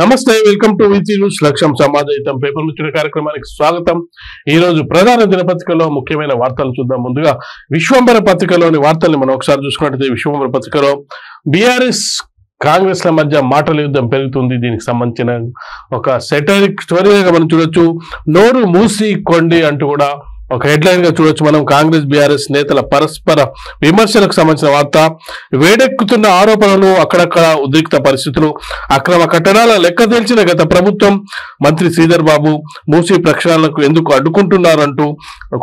నమస్తే, welcome to విజీ news లక్ష్యం సమాజం పేపర్ మిత్రుల కార్యక్రమానికి స్వాగతం. ఈ రోజు ప్రధాన దినపత్రికలో ముఖ్యమైన వార్తలు చూద్దాం. ముందుగా విశ్వంబర పత్రికలోని వార్తల్ని మనం ఒకసారి చూసుకున్నట్లయితే విశ్వంబర పత్రికలో బీఆర్ఎస్ కాంగ్రెస్ ల మధ్య మాటల యుద్ధం పెరుగుతుంది. దీనికి సంబంధించిన ఒక సెటరిక్ స్టోరీగా మనం చూడొచ్చు. నోరు మూసి కొండి అంటూ కూడా ఒక హెడ్లైన్ గా చూడొచ్చు మనం. కాంగ్రెస్ బీఆర్ఎస్ నేతల పరస్పర విమర్శలకు సంబంధించిన వార్త. వేడెక్కుతున్న ఆరోపణలు, అక్కడక్కడ ఉద్రిక్త పరిస్థితులు, అక్రమ కట్టడాల లెక్క తేల్చిన గత ప్రభుత్వం, మంత్రి శ్రీధర్ బాబు మూసీ ప్రక్షాళనకు ఎందుకు అడ్డుకుంటున్నారంటూ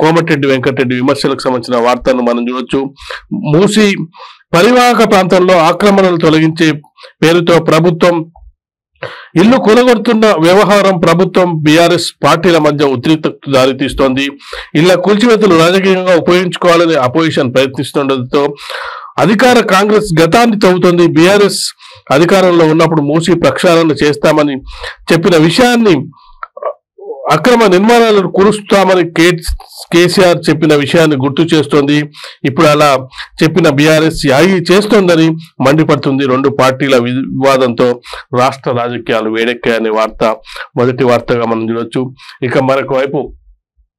కోమటిరెడ్డి వెంకటరెడ్డి విమర్శలకు సంబంధించిన వార్తను మనం చూడొచ్చు. మూసీ పరివాహక ప్రాంతంలో ఆక్రమణలు తొలగించే పేరుతో ప్రభుత్వం ఇల్లు కొనగొడుతున్న వ్యవహారం ప్రభుత్వం బీఆర్ఎస్ పార్టీల మధ్య ఉద్రిక్తతకు దారితీస్తోంది. ఇళ్ల కూల్చివేతలు రాజకీయంగా ఉపయోగించుకోవాలని అపోజిషన్ ప్రయత్నిస్తుండటంతో అధికార కాంగ్రెస్ గతాన్ని తవ్వుతోంది. బీఆర్ఎస్ అధికారంలో ఉన్నప్పుడు మూసీ ప్రక్షాళన చేస్తామని చెప్పిన విషయాన్ని, అక్రమ నిర్మాణాలను కురుస్తామని కేసీఆర్ చెప్పిన విషయాన్ని గుర్తు చేస్తోంది. ఇప్పుడు అలా చెప్పిన బీఆర్ఎస్ యాగి చేస్తోందని మండిపడుతుంది. రెండు పార్టీల వివాదంతో రాష్ట్ర రాజకీయాలు వేడెక్కాయనే వార్త మొదటి వార్తగా మనం చూడొచ్చు. ఇక మరొక వైపు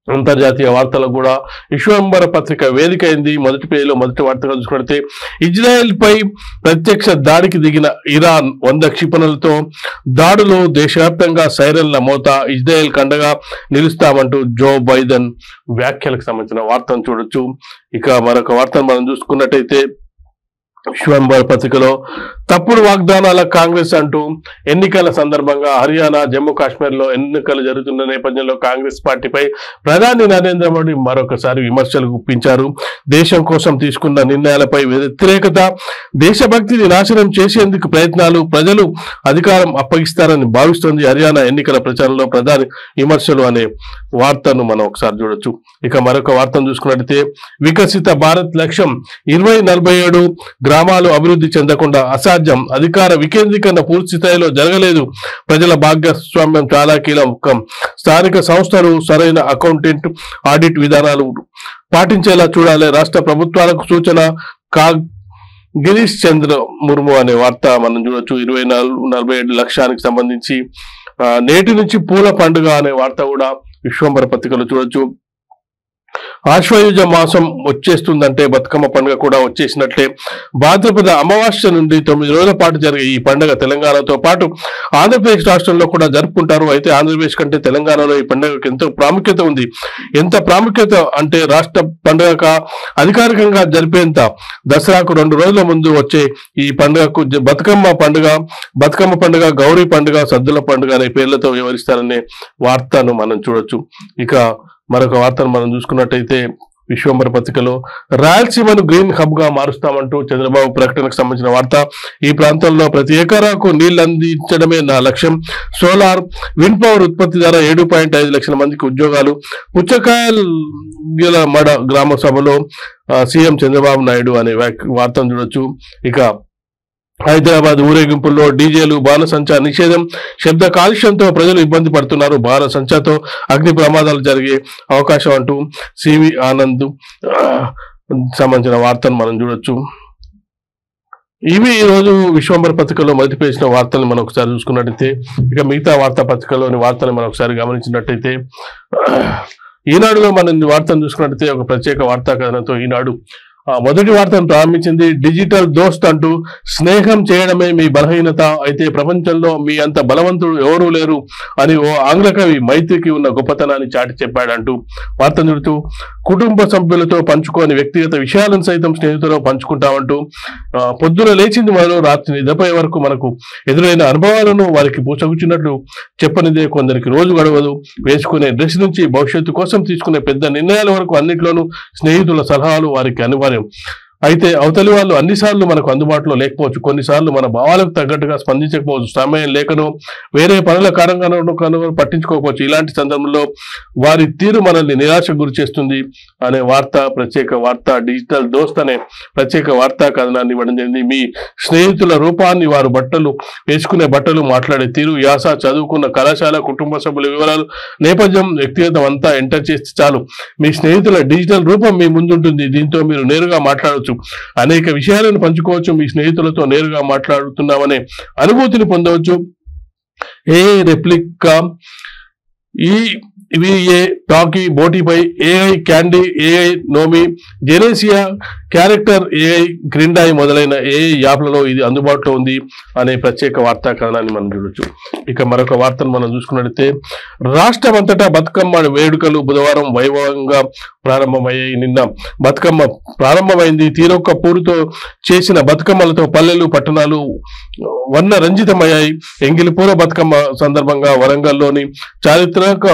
అంతర్జాతీయ వార్తలకు కూడా విశ్వంబర పత్రిక వేదిక అయింది. మొదటి పేజీలో మొదటి వార్తగా చూసుకుంటే ఇజ్రాయెల్ పై ప్రత్యక్ష దాడికి దిగిన ఇరాన్ 100 క్షిపణులతో దాడులు, దేశవ్యాప్తంగా సైరన్ల మోత, ఇజ్రాయెల్ కండగా నిలుస్తామంటూ జో బైడెన్ వ్యాఖ్యలకు సంబంధించిన వార్తను చూడొచ్చు. ఇక మరొక వార్తను మనం చూసుకున్నట్టయితే విశ్వంబర పత్రికలో తప్పుడు వాగ్దానాల కాంగ్రెస్ అంటూ ఎన్నికల సందర్భంగా హర్యానా, జమ్మూ కాశ్మీర్ లో ఎన్నికలు జరుగుతున్న నేపథ్యంలో కాంగ్రెస్ పార్టీపై ప్రధాని నరేంద్ర మోడీ మరొకసారి విమర్శలు గుప్పించారు. దేశం కోసం తీసుకున్న నిర్ణయాలపై వ్యతిరేకత, దేశభక్తిని నాశనం చేసేందుకు ప్రయత్నాలు, ప్రజలు అధికారం అప్పగిస్తారని భావిస్తోంది. హర్యానా ఎన్నికల ప్రచారంలో ప్రధాని విమర్శలు అనే వార్తను మనం ఒకసారి చూడొచ్చు. ఇక మరొక వార్తను చూసుకున్నట్లయితే వికసిత భారత్ లక్ష్యం 2047 గ్రామాలు అభివృద్ధి చెందకుండా అసాధ్యం, అధికార వికేంద్రీకరణ పూర్తి స్థాయిలో జరగలేదు, ప్రజల భాగస్వామ్యం చాలా కీలకం, స్థానిక సంస్థలు సరైన అకౌంటెంట్ ఆడిట్ విధానాలు పాటించేలా చూడాలి, రాష్ట్ర ప్రభుత్వాలకు సూచన గిరీష్ చంద్ర ముర్ము అనే వార్త మనం చూడొచ్చు. 2047 లక్ష్యానికి సంబంధించి నేటి నుంచి పూల పండుగ అనే వార్త కూడా విశ్వంబర పత్రికలో చూడొచ్చు. ఆశ్వయుజ మాసం వచ్చేస్తుందంటే బతుకమ్మ పండుగ కూడా వచ్చేసినట్లే. భాద్రపద అమావాస్య నుండి 9 రోజుల పాటు జరిగే ఈ పండుగ తెలంగాణతో పాటు ఆంధ్రప్రదేశ్ రాష్ట్రంలో కూడా జరుపుకుంటారు. అయితే ఆంధ్రప్రదేశ్ కంటే తెలంగాణలో ఈ పండుగకి ఎంతో ప్రాముఖ్యత ఉంది. ఎంత ప్రాముఖ్యత అంటే రాష్ట్ర పండుగ అధికారికంగా జరిపేంత దసరాకు 2 రోజుల ముందు వచ్చే ఈ పండుగకు బతుకమ్మ పండుగ, గౌరీ పండుగ, సద్దుల పండుగ అనే పేర్లతో వ్యవహరిస్తారనే వార్తను మనం చూడొచ్చు. ఇక మరొక వార్తను మనం చూసుకున్నట్టయితే విశ్వంబర పత్రికలో రాయలసీమను గ్రీన్ హబ్ గా మారుస్తామంటూ చంద్రబాబు ప్రకటనకు సంబంధించిన వార్త. ఈ ప్రాంతంలో ప్రతి ఎకరాకు నీళ్లు అందించడమే నా లక్ష్యం, సోలార్, విండ్ పవర్ ఉత్పత్తి ద్వారా 7.5 లక్షల మందికి ఉద్యోగాలు, పుచ్చకాయల మడ గ్రామ సభలో సీఎం చంద్రబాబు నాయుడు అనే వార్తను చూడొచ్చు. ఇక హైదరాబాద్ ఊరేగింపుల్లో డీజేలు, బాణసంచా నిషేధం, శబ్ద కాలుష్యంతో ప్రజలు ఇబ్బంది పడుతున్నారు, బాణసంచాతో అగ్ని ప్రమాదాలు జరిగే అవకాశం అంటూ సివి ఆనంద్ సంబంధించిన వార్తను మనం చూడొచ్చు. ఇవి ఈ రోజు విశ్వంబర పత్రికలో మొదటి పేసిన వార్తలను మనం ఒకసారి చూసుకున్నట్టయితే ఇక మిగతా వార్తా పత్రికలోని వార్తలను మనం ఒకసారి గమనించినట్టయితే ఈనాడులో మనం వార్తను చూసుకున్నట్టయితే ఒక ప్రత్యేక వార్తా కథనంతో ఈనాడు మొదటి వార్తను ప్రారంభించింది. డిజిటల్ దోస్త్ అంటూ స్నేహం చేయడమే మీ బలహీనత, అయితే ప్రపంచంలో మీ అంత బలవంతుడు ఎవరూ లేరు అని ఓ ఆంగ్ల కవి మైత్రికి ఉన్న గొప్పతనాన్ని చాటి చెప్పాడంటూ వార్త చూడుతూ కుటుంబ సభ్యులతో పంచుకోని వ్యక్తిగత విషయాలను సైతం స్నేహితులతో పంచుకుంటామంటూ పొద్దున లేచింది మొదలు రాత్రి నిద్రపోయే వరకు మనకు ఎదురైన అనుభవాలను వారికి పూచగుచ్చినట్లు చెప్పనిదే కొందరికి రోజు గడవదు. వేసుకునే డ్రెస్ నుంచి భవిష్యత్తు కోసం తీసుకునే పెద్ద నిర్ణయాల వరకు అన్నిట్లోనూ స్నేహితుల సలహాలు వారికి అనివార్యం. అయితే అవతలి వాళ్ళు అన్నిసార్లు మనకు అందుబాటులో లేకపోవచ్చు, కొన్నిసార్లు మన భావాలకు తగ్గట్టుగా స్పందించకపోవచ్చు, సమయం లేకనో వేరే పనుల కారణంగానో పట్టించుకోకపోవచ్చు. ఇలాంటి సందర్భంలో వారి తీరు మనల్ని నిరాశకు గురి చేస్తుంది అనే వార్త, ప్రత్యేక వార్త డిజిటల్ దోస్త్ అనే ప్రత్యేక వార్తా కథనాన్ని ఇవ్వడం జరిగింది. మీ స్నేహితుల రూపాన్ని, వారు వేసుకునే బట్టలు, మాట్లాడే తీరు, యాస, చదువుకున్న కళాశాల, కుటుంబ సభ్యుల వివరాలు, నేపథ్యం, వ్యక్తిగతం అంతా ఎంటర్ చేస్తే చాలు మీ స్నేహితుల డిజిటల్ రూపం మీ ముందుంటుంది. దీంతో మీరు నేరుగా మాట్లాడవచ్చు, అనేక విషయాలను పంచుకోవచ్చు, మీ స్నేహితులతో నేరుగా మాట్లాడుతున్నామనే అనుభూతిని పొందవచ్చు. ఏఐ రెప్లికా, ఈవిఏ టాకీ, బోటిపై AI candy, AI Nomi, Genesia, character AI, గ్రిండాయి మొదలైన ఏఐ యాప్లలో ఇది అందుబాటులో ఉంది అనే ప్రత్యేక వార్తా కథనాన్ని మనం చూడొచ్చు. ఇక మరొక వార్తను మనం చూసుకున్నట్లయితే రాష్ట్రమంతటా బతుకమ్మ వేడుకలు బుధవారం వైభవంగా ప్రారంభమయ్యాయి. నిన్న బతుకమ్మ ప్రారంభమైంది. తీరొక్క పూరుతో చేసిన బతుకమ్మలతో పల్లెలు పట్టణాలు వర్ణ రంజితమయ్యాయి. ఎంగిలిపూర బతుకమ్మ సందర్భంగా వరంగల్లోని చారిత్రక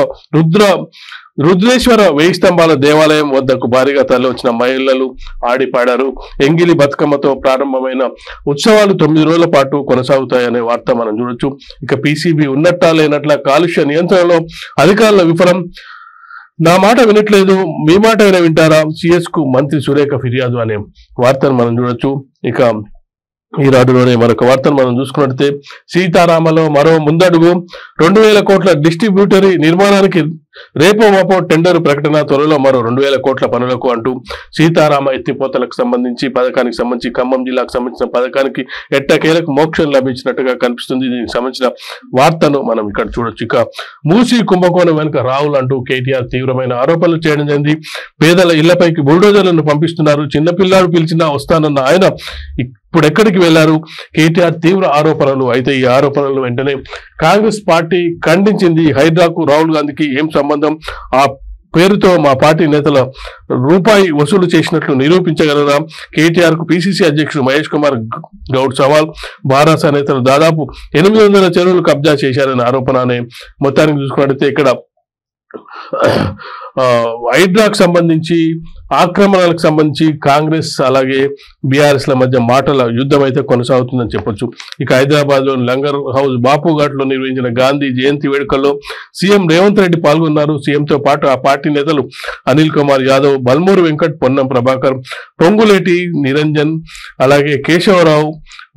రుద్రేశ్వర 1000 స్తంభాల దేవాలయం వద్దకు భారీగా తరలివచ్చిన మహిళలు ఆడిపాడారు. ఎంగిలి బతుకమ్మతో ప్రారంభమైన ఉత్సవాలు 9 రోజుల పాటు కొనసాగుతాయనే వార్త మనం చూడొచ్చు. ఇక పీసీబీ ఉన్నట్టా లేనట్ల కాలుష్య నియంత్రణలో అధికారుల విఫలం. నా మాట వినట్లేదు, మీ మాట అయినా వింటారా? సిఎస్ కు మంత్రి సురేఖ ఫిర్యాదు అనే వార్తను మనం చూడొచ్చు. ఇక ఈ రాడులోనే మరొక వార్తను మనం చూసుకున్నట్లయితే సీతారామలో మరో ముందడుగు. 2000 కోట్ల డిస్ట్రిబ్యూటరీ నిర్మాణానికి రేపో మాపో టెండర్ ప్రకటన. త్వరలో మరో 2000 కోట్ల పనులకు అంటూ సీతారామ ఎత్తిపోతలకు సంబంధించి పథకానికి సంబంధించి ఖమ్మం జిల్లాకు సంబంధించిన పథకానికి ఎట్టకేలకు మోక్షం లభించినట్టుగా కనిపిస్తుంది. దీనికి సంబంధించిన వార్తను మనం ఇక్కడ చూడొచ్చు. ఇక మూసీ కుంభకోణం వెనుక రాహుల్ అంటూ కేటీఆర్ తీవ్రమైన ఆరోపణలు చేయడం జరిగింది. పేదల ఇళ్లపైకి బుల్డోజర్లను పంపిస్తున్నారు. చిన్నపిల్లాడు పిలిచినా వస్తానన్న ఆయన ఇప్పుడు ఎక్కడికి వెళ్లారు? కేటీఆర్ తీవ్ర ఆరోపణలు. అయితే ఈ ఆరోపణలు వెంటనే కాంగ్రెస్ పార్టీ ఖండించింది. హైడ్రాకు రాహుల్ గాంధీకి ఏం సంబంధం? ఆ పేరుతో మా పార్టీ నేతల రూపాయి వసూలు చేసినట్లు నిరూపించగలరా? కేటీఆర్ కు పిసిసి అధ్యక్షుడు మహేష్ కుమార్ గౌడ్ సవాల్. బారాసా నేతలు దాదాపు 800 చెరువులు కబ్జా చేశారనే ఆరోపణ అనే మొత్తానికి చూసుకున్నట్లయితే ఇక్కడ హైడ్రాకు సంబంధించి ఆక్రమణలకు సంబంధించి కాంగ్రెస్ అలాగే బీఆర్ఎస్ ల మధ్య మాటల యుద్ధం అయితే కొనసాగుతుందని చెప్పొచ్చు. ఇక హైదరాబాద్ లోని లంగర్ హౌస్ బాపుఘాట్ లో నిర్వహించిన గాంధీ జయంతి వేడుకల్లో సీఎం రేవంత్ రెడ్డి పాల్గొన్నారు. సీఎంతో పాటు ఆ పార్టీ నేతలు అనిల్ కుమార్ యాదవ్, బల్మూరు వెంకట్, పొన్నం ప్రభాకర్, పొంగులేటి నిరంజన్, అలాగే కేశవరావు,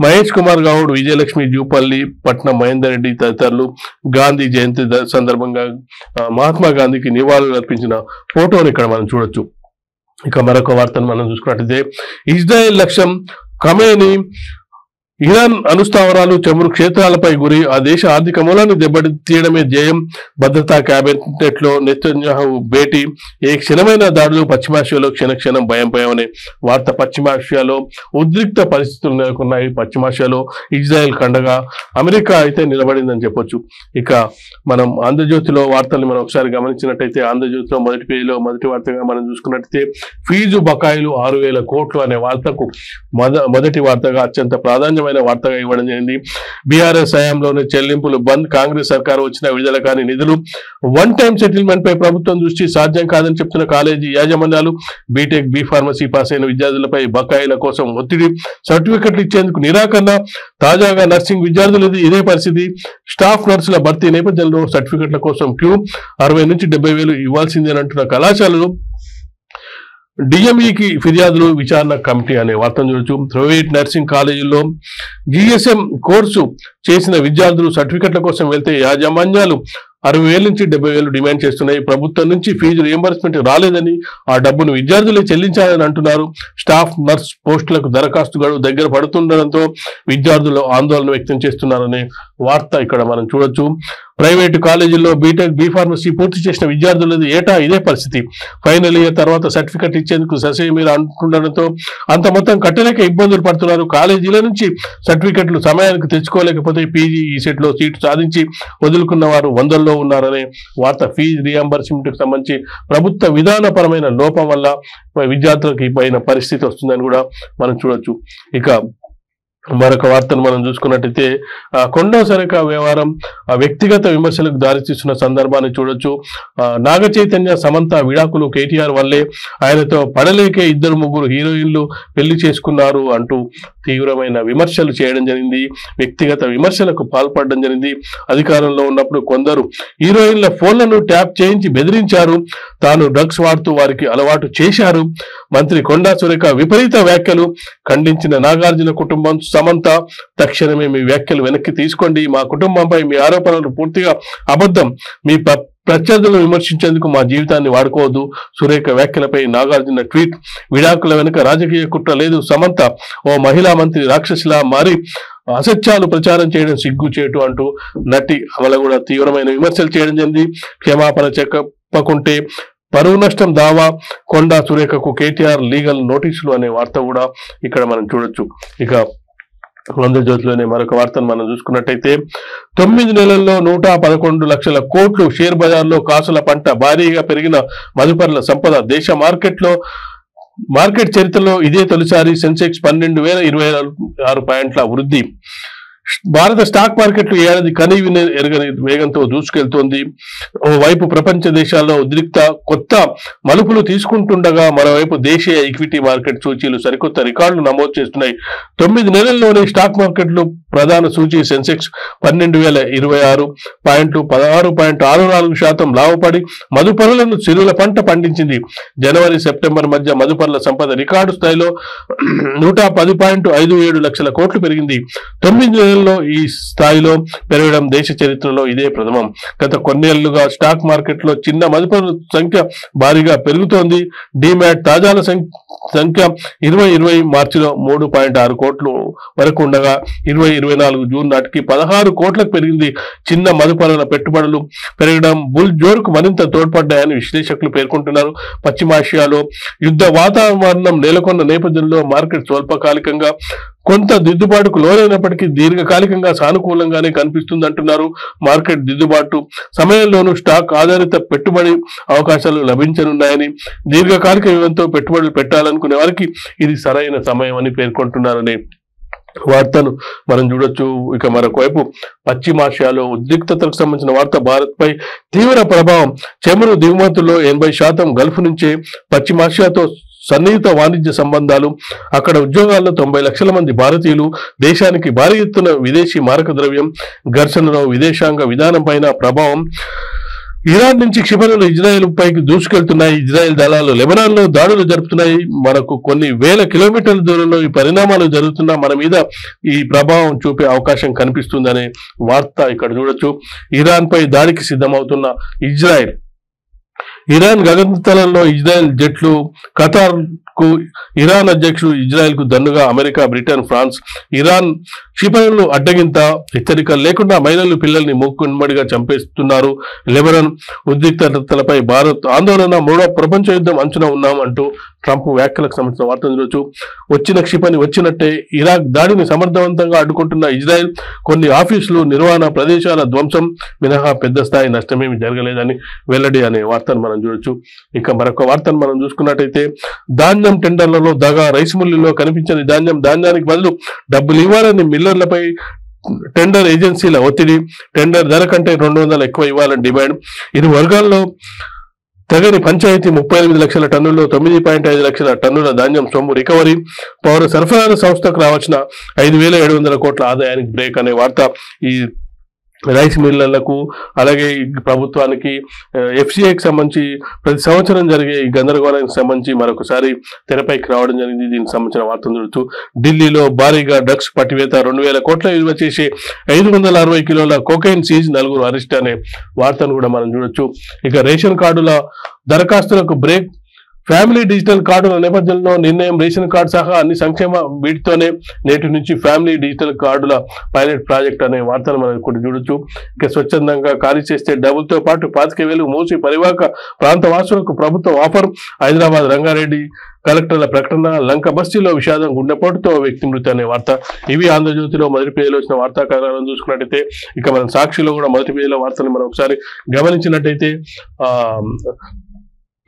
మహేష్ కుమార్ గౌడ్, విజయలక్ష్మి, జూపల్లి, పట్నం మహేందర్ రెడ్డి తదితరులు గాంధీ జయంతి సందర్భంగా మహాత్మా గాంధీకి నివాళులు అర్పించిన ఫోటోని ఇక్కడ మనం చూడొచ్చు. ఇక మరొక వార్తను మనం చూసుకున్నట్లయితే ఇజ్రాయెల్ లక్ష్యం ఖమేనీ, ఇరాన్ అణుస్థావరాలు, చమురు క్షేత్రాలపై గురి. ఆ దేశ ఆర్థిక మూలాన్ని దెబ్బతీయడమే ధ్యేయం. భద్రతా కేబినెట్ లో నెతన్యాహు భేటీ. ఏ క్షణమైన దాడులు పశ్చిమాసియాలో క్షణక్షణం భయం అనే వార్త. పశ్చిమాసియాలో ఉద్రిక్త పరిస్థితులు నెలకొన్నాయి. పశ్చిమాసియాలో ఇజ్రాయెల్ కండగా అమెరికా అయితే నిలబడిందని చెప్పొచ్చు. ఇక మనం ఆంధ్రజ్యోతిలో వార్తల్ని మనం ఒకసారి గమనించినట్టయితే ఆంధ్రజ్యోతిలో మొదటి పేజీలో మొదటి వార్తగా మనం చూసుకున్నట్టయితే ఫీజు బకాయిలు 6000 కోట్లు అనే వార్తకు మొదటి వార్తగా అత్యంత ప్రాధాన్యమైన వార్తగా ఇవ్వడం జరిగింది. బీఆర్ఎస్ హయాంలోనే చెల్లింపులు బంద్. కాంగ్రెస్ సర్కారు వచ్చిన విడుదల కాని నిధులు. వన్ టైం సెటిల్మెంట్ పై ప్రభుత్వం దృష్టి సాధ్యం కాదని చెప్తున్న కాలేజీ యాజమాన్యాలు. బీటెక్, బీ ఫార్మసీ పాస్ అయిన విద్యార్థులపై బకాయిల కోసం ఒత్తిడి. సర్టిఫికెట్లు ఇచ్చేందుకు నిరాకరణ. తాజాగా నర్సింగ్ విద్యార్థులది ఇదే పరిస్థితి. స్టాఫ్ నర్సుల భర్తీ నేపథ్యంలో సర్టిఫికెట్ల కోసం క్యూ. 60 నుంచి 70,000 ఇవ్వాల్సిందేనంటున్న కళాశాలలు. డిఎంఈకి ఫిర్యాదులు, విచారణ కమిటీ అనే వార్తను చూడొచ్చు. ప్రైవేట్ నర్సింగ్ కాలేజీల్లో జిఎస్ఎం కోర్సు చేసిన విద్యార్థులు సర్టిఫికెట్ల కోసం వెళ్తే యాజమాన్యాలు 60,000 నుంచి 70,000 డిమాండ్ చేస్తున్నాయి. ప్రభుత్వం నుంచి ఫీజు రియంబర్స్మెంట్ రాలేదని, ఆ డబ్బును విద్యార్థులే చెల్లించాలని అంటున్నారు. స్టాఫ్ నర్స్ పోస్టులకు దరఖాస్తు గడువు దగ్గర పడుతుండడంతో విద్యార్థులు ఆందోళన వ్యక్తం చేస్తున్నారనే వార్త ఇక్కడ మనం చూడొచ్చు. ప్రైవేటు కాలేజీల్లో బీటెక్, బీ ఫార్మసీ పూర్తి చేసిన విద్యార్థులది ఏటా ఇదే పరిస్థితి. ఫైనల్ ఇయర్ తర్వాత సర్టిఫికెట్ ఇచ్చేందుకు మీరు అంటుండడంతో అంత మొత్తం కట్టలేక ఇబ్బందులు పడుతున్నారు. కాలేజీల నుంచి సర్టిఫికెట్లు సమయానికి తెచ్చుకోలేకపోతే పీజీ, ఈసెట్ లో సీటు సాధించి వదులుకున్న వారు 100లో ఉన్నారనే వార్త. ఫీజు రియంబర్స్మెంట్ కు సంబంధించి ప్రభుత్వ విధానపరమైన లోపం వల్ల విద్యార్థులకు పైన పరిస్థితి వస్తుందని కూడా మనం చూడొచ్చు. ఇక మరొక వార్తను మనం చూసుకున్నట్టయితే కొండా సరక వ్యవహారం వ్యక్తిగత విమర్శలకు దారితీస్తున్న సందర్భాన్ని చూడొచ్చు. నాగ చైతన్య, సమంత విడాకులు కేటీఆర్ వల్లే, ఆయనతో పడలేకే 2-3 హీరోయిన్లు పెళ్లి చేసుకున్నారు అంటూ తీవ్రమైన విమర్శలు చేయడం జరిగింది. వ్యక్తిగత విమర్శలకు పాల్పడడం జరిగింది. అధికారంలో ఉన్నప్పుడు కొందరు హీరోయిన్ల ఫోన్లను ట్యాప్ చేయించి బెదిరించారు. తాను డ్రగ్స్ వాడుతూ వారికి అలవాటు చేశారు. మంత్రి కొండా సురేఖ విపరీత వ్యాఖ్యలు. ఖండించిన నాగార్జున కుటుంబం, సమంత తక్షణమే మీ వ్యాఖ్యలు వెనక్కి తీసుకోండి. మా కుటుంబంపై మీ ఆరోపణలు పూర్తిగా అబద్ధం. మీ ప్రత్యర్థులను విమర్శించేందుకు మా జీవితాన్ని వాడుకోవద్దు. సురేఖ వ్యాఖ్యలపై నాగార్జున ట్వీట్. విడాకుల వెనుక రాజకీయ కుట్ర లేదు. సమంత ఓ మహిళా మంత్రి రాక్షసిలా మారి అసత్యాలు ప్రచారం చేయడం సిగ్గుచేటు అంటూ నటి అమల కూడా తీవ్రమైన విమర్శలు చేయడం జరిగింది. క్షమాపణ చెప్పకుంటే పరువు నష్టం దావా, కొండా సురేఖకు కేటీఆర్ లీగల్ నోటీసులు అనే వార్త కూడా ఇక్కడ మనం చూడొచ్చు. ఇక ఆంధ్రజ్యోతిలోనే మరొక వార్తను మనం చూసుకున్నట్టయితే 9 నెలల్లో 111 లక్షల కోట్లు షేర్ బజార్లో కాసుల పంట. భారీగా పెరిగిన మదుపర్ల సంపద. దేశ మార్కెట్ చరిత్రలో ఇదే తొలిసారి. సెన్సెక్స్ 12,026 పాయింట్ల వృద్ధి. భారత స్టాక్ మార్కెట్లు ఏడాది కనీవిని ఎరగని వేగంతో దూసుకెళ్తోంది. ఓవైపు ప్రపంచ దేశాల్లో ఉద్రిక్త కొత్త మలుపులు తీసుకుంటుండగా మరోవైపు దేశీయ ఈక్విటీ మార్కెట్ సూచీలు సరికొత్త రికార్డులు నమోదు చేస్తున్నాయి. 9 నెలల్లోనే స్టాక్ మార్కెట్లు ప్రధాన సూచీ సెన్సెక్స్ 12,026 పాయింట్లు 16.64% లాభపడి మదుపరులను సిరుల పంట పండించింది. జనవరి సెప్టెంబర్ మధ్య మదుపరుల సంపద రికార్డు స్థాయిలో 110.57 లక్షల కోట్లు పెరిగింది. 9 నెలల్లో ఈ స్థాయిలో పెరగడం దేశ చరిత్రలో ఇదే ప్రథమం. గత కొన్నేళ్లుగా స్టాక్ మార్కెట్ లో చిన్న మదుపరుల సంఖ్య భారీగా పెరుగుతోంది. డిమాట్ తాజాల సంఖ్య 2020 మార్చిలో 3.6 కోట్లు వరకు ఉండగా 2024 జూన్ నాటికి 16 కోట్లకు పెరిగింది. చిన్న మదుపరుల పెట్టుబడులు పెరగడం బుల్ జోరుకు మరింత తోడ్పడ్డాయని విశ్లేషకులు పేర్కొంటున్నారు. పశ్చిమాసియాలో యుద్ధ వాతావరణం నెలకొన్న నేపథ్యంలో మార్కెట్ స్వల్పకాలికంగా కొంత దిద్దుబాటుకు లోనైనప్పటికీ దీర్ఘకాలికంగా సానుకూలంగానే కనిపిస్తుందంటున్నారు. మార్కెట్ దిద్దుబాటు సమయంలోనూ స్టాక్ ఆధారిత పెట్టుబడి అవకాశాలు లభించనున్నాయని, దీర్ఘకాలిక వ్యయంతో పెట్టుబడులు పెట్టాలనుకునే వారికి ఇది సరైన సమయం అని పేర్కొంటున్నారని వార్తను మనం చూడొచ్చు. ఇక మరొకవైపు పశ్చిమాసియాలో ఉద్రిక్తతకు సంబంధించిన వార్త. భారత్ పై తీవ్ర ప్రభావం. చమురు దిగుమతుల్లో 80% గల్ఫ్ నుంచే. పశ్చిమాసియాతో సన్నిహిత వాణిజ్య సంబంధాలు. అక్కడ ఉద్యోగాల్లో 90 లక్షల మంది భారతీయులు. దేశానికి భారీ ఎత్తున విదేశీ మారక ద్రవ్యం. ఘర్షణలో విదేశాంగ విధానం పైన ప్రభావం. ఇరాన్ నుంచి క్షిపణులు ఇజ్రాయెల్ పైకి దూసుకెళ్తున్నాయి. ఇజ్రాయెల్ దళాలు లెబనాన్ లో దాడులు జరుపుతున్నాయి. మనకు కొన్ని వేల కిలోమీటర్ల దూరంలో ఈ పరిణామాలు జరుగుతున్నా మన మీద ఈ ప్రభావం చూపే అవకాశం కనిపిస్తుందనే వార్త ఇక్కడ చూడొచ్చు. ఇరాన్ పై దాడికి సిద్ధమవుతున్న ఇజ్రాయెల్. ఇరాన్ గగనతలంలో ఇజ్రాయెల్ జెట్లు. ఖతార్ కు ఇరాన్ అధ్యక్షుడు ఇజ్రాయెల్ కు దన్నుగా అమెరికా, బ్రిటన్, ఫ్రాన్స్. ఇరాన్ క్షిపణులు అడ్డగింత. హెచ్చరికలు లేకుండా మహిళలు, పిల్లల్ని మూకుమ్మడిగా చంపేస్తున్నారు. లెబనాన్ ఉద్రిక్తతలపై భారత్ ఆందోళన. 3వ ప్రపంచ యుద్ధం అంచున ఉన్నాం అంటూ ట్రంప్ వ్యాఖ్యలకు సంబంధించిన వార్తలు చూడొచ్చు. వచ్చిన క్షిపణి వచ్చినట్టే. ఇరాక్ దాడిని సమర్థవంతంగా అడ్డుకుంటున్న ఇజ్రాయెల్. కొన్ని ఆఫీసులు, నిర్వహణ ప్రదేశాల ధ్వంసం మినహా పెద్ద స్థాయి నష్టమేమి జరగలేదని వెల్లడి అనే వార్తను మనం చూడొచ్చు. ఇక మరొక వార్తను మనం చూసుకున్నట్టయితే ధాన్యం టెండర్లలో దగా. రైస్ మిల్లుల్లో కనిపించని ధాన్యానికి బదులు డబ్బులు ఇవ్వాలని మిల్లర్లపై టెండర్ ఏజెన్సీల ఒత్తిడి. టెండర్ ధర కంటే 200 ఎక్కువ ఇవ్వాలని డిమాండ్. ఇరు వర్గాల్లో తెగని పంచాయతీ. 38 లక్షల టన్నుల్లో 9.5 లక్షల టన్నుల ధాన్యం సొమ్ము రికవరీ. పౌర సరఫరాల సంస్థకు రావాల్సిన 5,700 కోట్ల ఆదాయానికి బ్రేక్ అనే వార్త. ఈ రైస్ మిల్లర్లకు అలాగే ప్రభుత్వానికి ఎఫ్సిఐకి సంబంధించి ప్రతి సంవత్సరం జరిగే ఈ గందరగోళానికి సంబంధించి మరొకసారి తెరపైకి రావడం జరిగింది. దీనికి సంబంధించిన వార్తలు చూడొచ్చు. ఢిల్లీలో భారీగా డ్రగ్స్ పట్టివేత. 2,000 కోట్ల విలువ చేసే 560 కిలోల కోకైన్ సీజ్. 4 అరెస్ట్ అనే వార్తను కూడా మనం చూడొచ్చు. ఇక రేషన్ కార్డుల దరఖాస్తులకు బ్రేక్. ఫ్యామిలీ డిజిటల్ కార్డుల నేపథ్యంలో నిర్ణయం. రేషన్ కార్డు సహా అన్ని సంక్షేమ వీటితోనే నేటి నుంచి ఫ్యామిలీ డిజిటల్ కార్డుల పైలట్ ప్రాజెక్ట్ అనే వార్తను మనం ఇక్కడ చూడొచ్చు. ఇక స్వచ్ఛందంగా ఖాళీ చేస్తే డబ్బులతో పాటు 25,000 మూసి పరివాహక ప్రాంత వాసులకు ప్రభుత్వం ఆఫర్. హైదరాబాద్ రంగారెడ్డి కలెక్టర్ల ప్రకటన. లంక బస్తీలో విషాదం. గుండెపోటుతో వ్యక్తి మృతి అనే వార్త. ఇవి ఆంధ్రజ్యోతిలో మొదటి పేజీలో వచ్చిన వార్తా కథనాలను చూసుకున్నట్టయితే ఇక మనం సాక్షిలో కూడా మొదటి పేజీలో వార్తలు మనం ఒకసారి గమనించినట్టయితే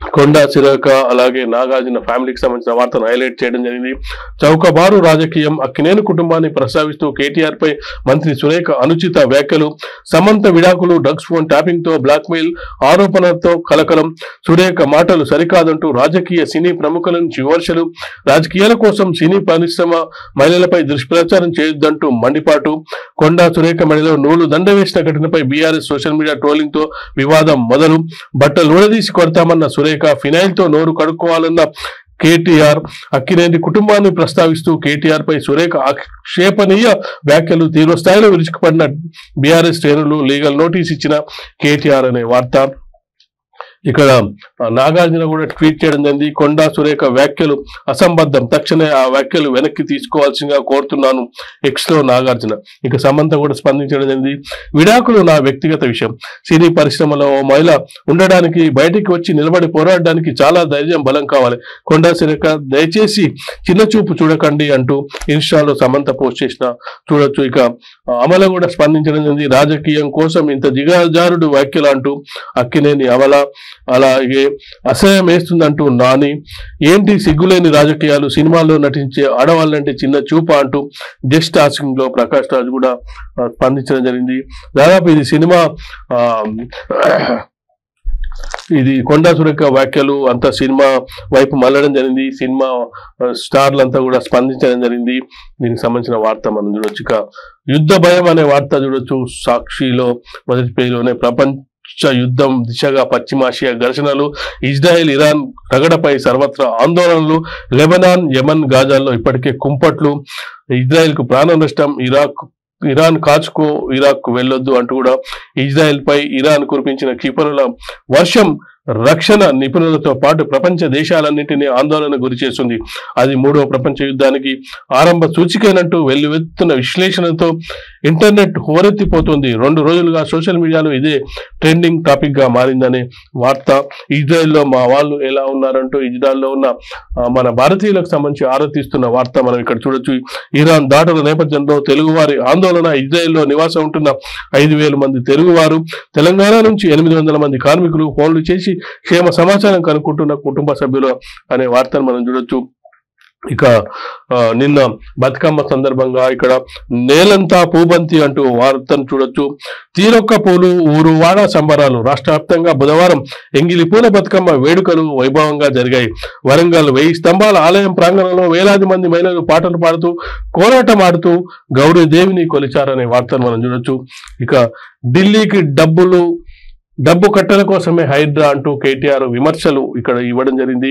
కొండా సురేఖ అలాగే నాగార్జున ఫ్యామిలీకి సంబంధించిన వార్తను హైలైట్ చేయడం జరిగింది. చౌకబారు రాజకీయం. అక్కినేని కుటుంబాన్ని ప్రస్తావిస్తూ కేటీఆర్ పై మంత్రి సురేఖ అనుచిత వ్యాఖ్యలు. సమంత విడాకులు. డ్రగ్స్ ఫోన్ ట్యాపింగ్ తో బ్లాక్మెయిల్ ఆరోపణలతో కలకలం. సురేఖ మాటలు సరికాదంటూ రాజకీయ సినీ ప్రముఖుల నుంచి విమర్శలు. రాజకీయాల కోసం సినీ పరిశ్రమ మహిళలపై దుష్ప్రచారం చేయొద్దంటూ మండిపాటు. కొండా సురేఖ మెడలో నూలు దండ వేసిన ఘటనపై బీఆర్ఎస్ సోషల్ మీడియా ట్రోలింగ్ తో వివాదం మొదలు. బట్టలు ఊడదీసి కొడతామన్న సురేఖ. ఫినైల్ తో నోరు కడుక్కోవాలన్న కేటీఆర్. అక్కినేని కుటుంబాన్ని ప్రస్తావిస్తూ కేటీఆర్ పై సురేఖ ఆక్షేపణీయ వ్యాఖ్యలు. తీవ్ర స్థాయిలో విరుచుకుపడిన బీఆర్ఎస్ శ్రేణులు. లీగల్ నోటీస్ ఇచ్చిన కేటీఆర్ అనే వార్త. ఇక్కడ నాగార్జున కూడా ట్వీట్ చేయడం జరిగింది. కొండా సురేఖ వ్యాఖ్యలు అసంబద్ధం, తక్షణమే ఆ వ్యాఖ్యలు వెనక్కి తీసుకోవాల్సిందిగా కోరుతున్నాను ఎక్స్ లో నాగార్జున. ఇక సమంత కూడా స్పందించడం జరిగింది. విడాకులు నా వ్యక్తిగత విషయం, సినీ పరిశ్రమలో ఓ మహిళ ఉండడానికి, బయటికి వచ్చి నిలబడి పోరాడడానికి చాలా ధైర్యం, బలం కావాలి. కొండా సురేఖ దయచేసి చిన్న చూపు చూడకండి అంటూ ఇన్స్టాలో సమంత పోస్ట్ చేసిన చూడొచ్చు. ఇక అమల కూడా స్పందించడం జరిగింది. రాజకీయం కోసం ఇంత దిగజారుడు వ్యాఖ్యలు అంటూ అక్కినేని అమల, అలాగే అసహ్యం వేస్తుందంటూ నాని, ఏంటి సిగ్గులేని రాజకీయాలు, సినిమాల్లో నటించే ఆడవాళ్ళంటే చిన్న చూప అంటూ జస్ట్ ఆస్కింగ్ లో ప్రకాష్ రాజ్ కూడా స్పందించడం జరిగింది. దాదాపు ఇది సినిమా ఇది కొండా సురేఖ వ్యాఖ్యలు అంతా సినిమా వైపు మళ్ళడం జరిగింది. సినిమా స్టార్లంతా కూడా స్పందించడం జరిగింది. దీనికి సంబంధించిన వార్త మనం చూడొచ్చు. ఇక యుద్ధ భయం అనే వార్త చూడొచ్చు సాక్షిలో మొదటి పేజీలోనే. ప్రపంచ యుద్ధం దిశగా పశ్చిమాసియా ఘర్షణలు, ఇజ్రాయెల్ ఇరాన్ రగడపై సర్వత్రా ఆందోళనలు, లెబనాన్ యెమన్ గాజాల్లో ఇప్పటికే కుంపట్లు, ఇజ్రాయెల్ కు ప్రాణ నష్టం, ఇరాన్ కాచుకో ఇరాక్ వెళ్ళొద్దు అంటూ కూడా ఇజ్రాయెల్ పై ఇరాన్ కురిపించిన క్షిపణుల వర్షం రక్షణ నిపుణులతో పాటు ప్రపంచ దేశాలన్నింటినీ ఆందోళన గురి చేస్తుంది. అది మూడవ ప్రపంచ యుద్ధానికి ఆరంభ సూచికైనట్టు వెల్లువెత్తున్న విశ్లేషణతో ఇంటర్నెట్ హోరెత్తిపోతుంది. 2 రోజులుగా సోషల్ మీడియాలో ఇదే ట్రెండింగ్ టాపిక్ గా మారిందనే వార్త. ఇజ్రాయెల్లో మా వాళ్ళు ఎలా ఉన్నారంటూ ఇజ్రాయెల్లో ఉన్న మన భారతీయులకు సంబంధించి ఆరాధిస్తున్న వార్త మనం ఇక్కడ చూడొచ్చు. ఇరాన్ దాడుల నేపథ్యంలో తెలుగువారి ఆందోళన. ఇజ్రాయెల్లో నివాసం ఉంటున్న 5,000 మంది తెలుగువారు, తెలంగాణ నుంచి 800 మంది కార్మికులు ఫోన్లు చేసి క్షేమ సమాచారం కనుక్కుంటున్న కుటుంబ సభ్యులు అనే వార్తను మనం చూడొచ్చు. ఇక నిన్న బతుకమ్మ సందర్భంగా ఇక్కడ నేలంతా పూబంతి అంటూ వార్తను చూడొచ్చు. తీరొక్క పూలు ఊరువాడ సంబరాలు. రాష్ట్ర వ్యాప్తంగా బుధవారం ఎంగిలి పూల బతుకమ్మ వేడుకలు వైభవంగా జరిగాయి. వరంగల్ 1000 స్తంభాల ఆలయం ప్రాంగణంలో వేలాది మంది మహిళలు పాటలు పాడుతూ కోలాటం ఆడుతూ గౌరీదేవిని కొలిచారనే వార్తను మనం చూడొచ్చు. ఇక ఢిల్లీకి డబ్బు కట్టల కోసమే హైడ్రా అంటూ కేటీఆర్ విమర్శలు ఇక్కడ ఇవ్వడం జరిగింది.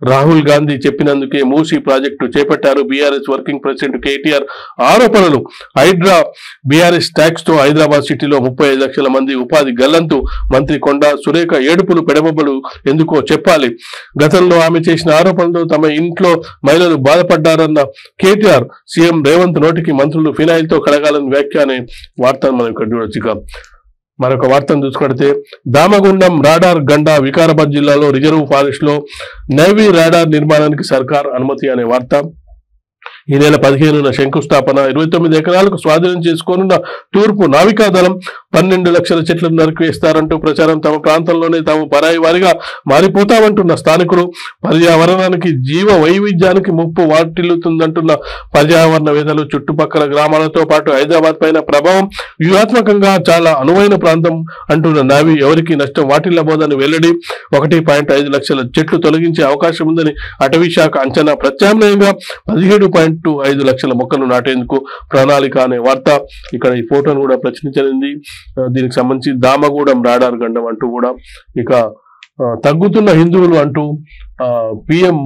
రాహుల్ గాంధీ చెప్పినందుకే మూసీ ప్రాజెక్టు చేపట్టారు బీఆర్ఎస్ వర్కింగ్ ప్రెసిడెంట్ కేటీఆర్ ఆరోపణలు. హైడ్రా బీఆర్ఎస్ ట్యాక్స్ తో హైదరాబాద్ సిటీలో 35 లక్షల మంది ఉపాధి గల్లంతు. మంత్రి కొండా సురేఖ ఏడుపులు పెడబొబ్బలు ఎందుకో చెప్పాలి. గతంలో ఆమె చేసిన ఆరోపణలతో తమ ఇంట్లో మహిళలు బాధపడ్డారన్న కేటీఆర్, సీఎం రేవంత్ నోటికి మంత్రులు ఫినాయిల్తో కడగాలని వ్యాఖ్య అనే వార్తను మనం ఇక్కడ చూడొచ్చు. మరొక వార్తను చూసుకుంటే దామగుండం రాడార్ గండా వికారాబాద్ జిల్లాలో రిజర్వ్ ఫారెస్ట్ లో నేవీ రాడార్ నిర్మాణానికి సర్కార్ అనుమతి అనే వార్త. ఈ నెల 15న శంకుస్థాపన. 29 ఎకరాలకు స్వాధీనం చేసుకోనున్న తూర్పు నావికాదళం 12 లక్షల చెట్లను నరికివేస్తారంటూ ప్రచారం. తమ ప్రాంతంలోనే తాము పరాయి వారిగా మారిపోతామంటున్న స్థానికులు. పర్యావరణానికి జీవ వైవిధ్యానికి ముప్పు వాటిల్లుతుందంటున్న పర్యావరణవేత్తలు. చుట్టుపక్కల గ్రామాలతో పాటు హైదరాబాద్ పైన ప్రభావం వ్యూహాత్మకంగా చాలా అనువైన ప్రాంతం అంటున్న నావీ ఎవరికి నష్టం వాటిల్లబోదని వెల్లడి. 1.5 లక్షల చెట్లు తొలగించే అవకాశం ఉందని అటవీ శాఖ అంచనా. ప్రత్యామ్నాయంగా 17.5 లక్షల మొక్కలు నాటేందుకు ప్రణాళిక అనే వార్త. ఇక్కడ ఈ ఫోటోను కూడా ప్రచురించింది. దీనికి సంబంధించి దామగూడెం రాడార్ గండం అంటూ కూడా. ఇక తగ్గుతున్న హిందువులు అంటూ పిఎం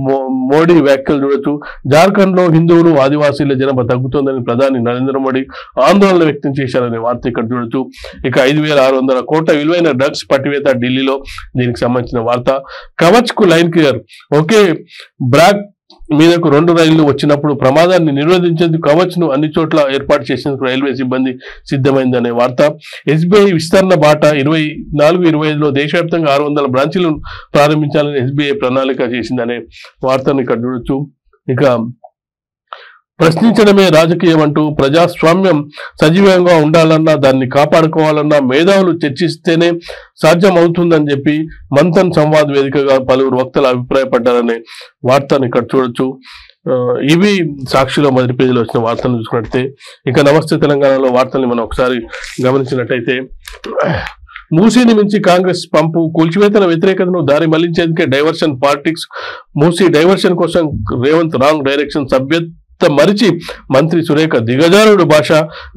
మోడీ వ్యాఖ్యలు చూడొచ్చు. జార్ఖండ్ లో హిందువులు ఆదివాసీల జనాభా తగ్గుతుందని ప్రధాని నరేంద్ర మోడీ ఆందోళన వ్యక్తం చేశారనే వార్త ఇక్కడ చూడొచ్చు. ఇక 5,600 కోట్ల విలువైన డ్రగ్స్ పట్టివేత ఢిల్లీలో. దీనికి సంబంధించిన వార్త. కవచ్ కు లైన్ క్లియర్. ఒకే బ్రాక్ మీదకు 2 రైళ్లు వచ్చినప్పుడు ప్రమాదాన్ని నిరోధించేందుకు కవచ్ ను అన్ని చోట్ల ఏర్పాటు చేసేందుకు రైల్వే సిబ్బంది సిద్ధమైందనే వార్త. ఎస్బీఐ విస్తరణ బాట. 24-25లో దేశవ్యాప్తంగా 600 బ్రాంచీలను ప్రారంభించాలని ఎస్బీఐ ప్రణాళిక చేసిందనే వార్తను ఇక్కడ చూడొచ్చు. ఇక ప్రశ్నించడమే రాజకీయం అంటూ ప్రజాస్వామ్యం సజీవంగా ఉండాలన్నా, దాన్ని కాపాడుకోవాలన్నా మేధావులు చర్చిస్తేనే సాధ్యం అవుతుందని చెప్పి మంథన్ సంవాద్ వేదికగా పలువురు వక్తలు అభిప్రాయపడ్డారనే వార్తను ఇక్కడ చూడొచ్చు. ఇవి సాక్షిలో మొదటి పేజీలో వచ్చిన వార్తలను చూసుకున్నట్లయితే, ఇక నమస్తే తెలంగాణలో వార్తల్ని మనం ఒకసారి గమనించినట్టయితే, మూసీని మించి కాంగ్రెస్ పంపు. కూల్చివేతల వ్యతిరేకతను దారి మళ్లించేందుకే డైవర్షన్ పాలిటిక్స్. మూసీ డైవర్షన్ కోసం రేవంత్ రాంగ్ డైరెక్షన్. మరిచి మంత్రి సురేఖ దిగజారుడు భాష.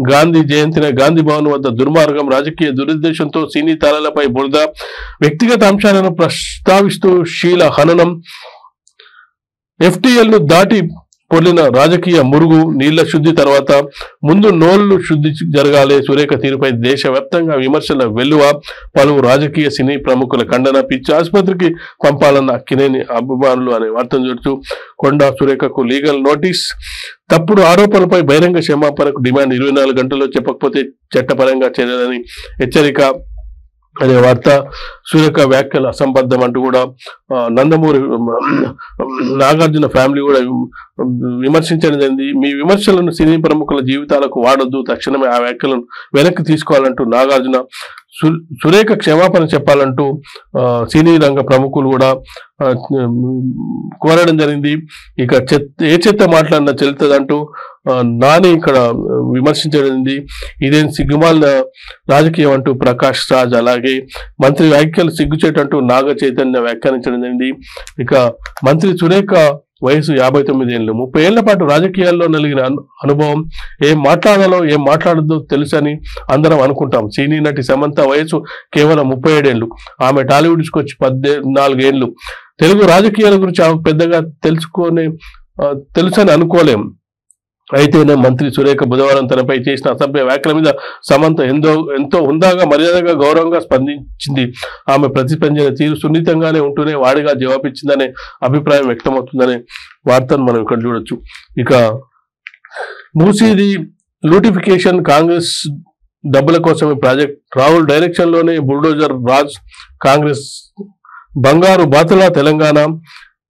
గాంధీ జయంతిన గాంధీ భవన్ వద్ద దుర్మార్గం. రాజకీయ దురుద్దేశంతో సినీ తారలపై బురద. వ్యక్తిగత అంశాలను ప్రస్తావిస్తూ శీల హననం. ఎఫ్టీఎల్ ను దాటి పొర్లిన రాజకీయ మురుగు, నీళ్ల శుద్ధి తర్వాత ముందు నోళ్లు శుద్ధి జరగాలి. సురేఖ తీరుపై దేశవ్యాప్తంగా విమర్శల వెల్లువ. పలువురు రాజకీయ సినీ ప్రముఖుల ఖండన. పిచ్చి ఆసుపత్రికి పంపాలన్న అక్కినేని అభిమానులు అనే వార్తను చూడొచ్చు. కొండా సురేఖకు లీగల్ నోటీస్. తప్పుడు ఆరోపణలపై బహిరంగ క్షమాపణకు డిమాండ్. 24 గంటల్లో చెప్పకపోతే చట్టపరంగా చర్యలని హెచ్చరిక అనే వార్త. సురేఖ వ్యాఖ్యలు అసంబద్ధం అంటూ కూడా నందమూరి నాగార్జున ఫ్యామిలీ కూడా విమర్శించడం జరిగింది. మీ విమర్శలను సినీ ప్రముఖుల జీవితాలకు వాడొద్దు, తక్షణమే ఆ వ్యాఖ్యలను వెనక్కి తీసుకోవాలంటూ నాగార్జున. సురేఖ క్షమాపణ చెప్పాలంటూ సినీ రంగ ప్రముఖులు కూడా కోరడం జరిగింది. ఇక ఏ చెత్త మాట్లాడినా చెల్లుతుందంటూ నాని ఇక్కడ విమర్శించడింది. ఇదేం సిగ్గుమాలిన రాజకీయం అంటూ ప్రకాష్ రాజ్, అలాగే మంత్రి వ్యాఖ్యలు సిగ్గుచేటంటూ నాగ చైతన్య వ్యాఖ్యానించడం జరిగింది. ఇక మంత్రి సురేఖ వయసు 59 ఏళ్ళు. 30 ఏళ్ల పాటు రాజకీయాల్లో నలిగిన అనుభవం. ఏం మాట్లాడాలో ఏం మాట్లాడద్దో తెలుసని అందరం అనుకుంటాం. సినీ నటి సమంత వయసు కేవలం 37 ఏళ్ళు. ఆమె టాలీవుడ్కి వచ్చి 14 ఏళ్ళు. తెలుగు రాజకీయాల గురించి ఆమె పెద్దగా తెలుసని అనుకోలేం. అయితేనే మంత్రి సురేఖ బుధవారం తనపై చేసిన అసభ్య వ్యాఖ్యల మీద సమంత ఎంతో హుందాగా, మర్యాదగా, గౌరవంగా స్పందించింది. ఆమె ప్రతిస్పందించిన తీరు సున్నితంగానే ఉంటూనే వాడిగా జవాబిచ్చిందనే అభిప్రాయం వ్యక్తమవుతుందనే వార్తను మనం ఇక్కడ చూడొచ్చు. ఇక మూసీది లూటిఫికేషన్, కాంగ్రెస్ డబ్బుల కోసమే ప్రాజెక్ట్. రాహుల్ డైరెక్షన్ లోనే బుల్డోజర్ రాజ్. కాంగ్రెస్ బంగారు బాతుల తెలంగాణ.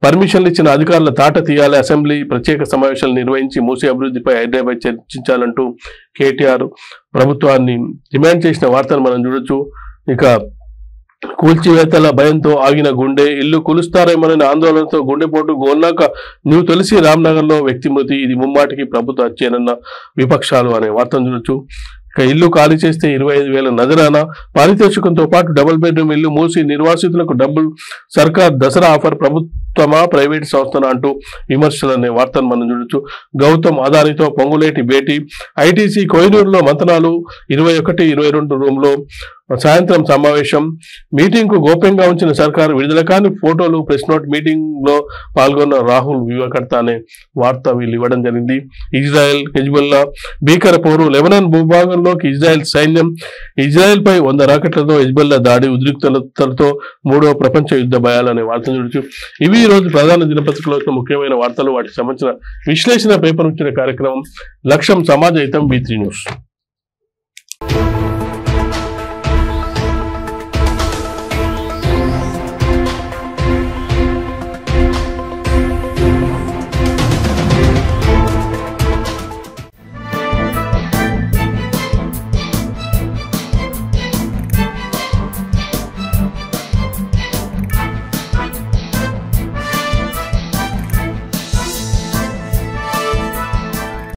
పర్మిషన్లు ఇచ్చిన అధికారుల తాట తీయాలి. అసెంబ్లీ ప్రత్యేక సమావేశాలు నిర్వహించి మూసీ అభివృద్ధిపై హైదరాబాద్ చర్చించాలంటూ కేటీఆర్ ప్రభుత్వాన్ని డిమాండ్ చేసిన వార్తను మనం చూడొచ్చు. ఇక కూల్చివేతల భయంతో ఆగిన గుండె. ఇల్లు కూలుస్తారేమోనని ఆందోళనతో గుండెపోటు. గోల్నాక న్యూ తులసి రామ్నగర్ లో వ్యక్తి మృతి. ఇది ముమ్మాటికి ప్రభుత్వ హత్యేనన్న విపక్షాలు అనే వార్తను చూడొచ్చు. ఇక ఇల్లు ఖాళీ చేస్తే 25,000 నజరానా. పారితోషికంతో పాటు డబుల్ బెడ్రూమ్ ఇల్లు. మూసి నిర్వాసితులకు డబ్బులు. సర్కార్ దసరా ఆఫర్. ప్రభుత్వమా ప్రైవేట్ సంస్థన అంటూ విమర్శలు అనే వార్తను మనం చూడొచ్చు. గౌతమ్ అదానితో పొంగులేటి భేటీ. ఐటీసీ కోహినూరులో మంతనాలు. 21, 22 రూమ్లో సాయంత్రం సమావేశం. మీటింగ్ కు గోప్యంగా ఉంచిన సర్కారు. విడుదల కాని ఫోటోలు. Press note. మీటింగ్ లో పాల్గొన్న రాహుల్ వ్యూహకర్త అనే వార్త వీళ్ళు ఇవ్వడం జరిగింది. ఇజ్రాయెల్ హెజ్బుల్లా భీకర పోరు. లెబనాన్ భూభాగంలోకి ఇజ్రాయెల్ సైన్యం. ఇజ్రాయెల్ పై 100 రాకెట్లతో హెజ్బుల్లా దాడి. ఉద్రిక్తతలతో 3వ ప్రపంచ యుద్ధ భయాలు అనే వార్తను చూడొచ్చు. ఇవి ఈ రోజు ప్రధాన దినపత్రికలో వచ్చిన ముఖ్యమైన వార్తలు. వాటికి సంబంధించిన విశ్లేషణ పేపర్ ఇచ్చిన కార్యక్రమం లక్ష్యం సమాజ హితం B3 న్యూస్.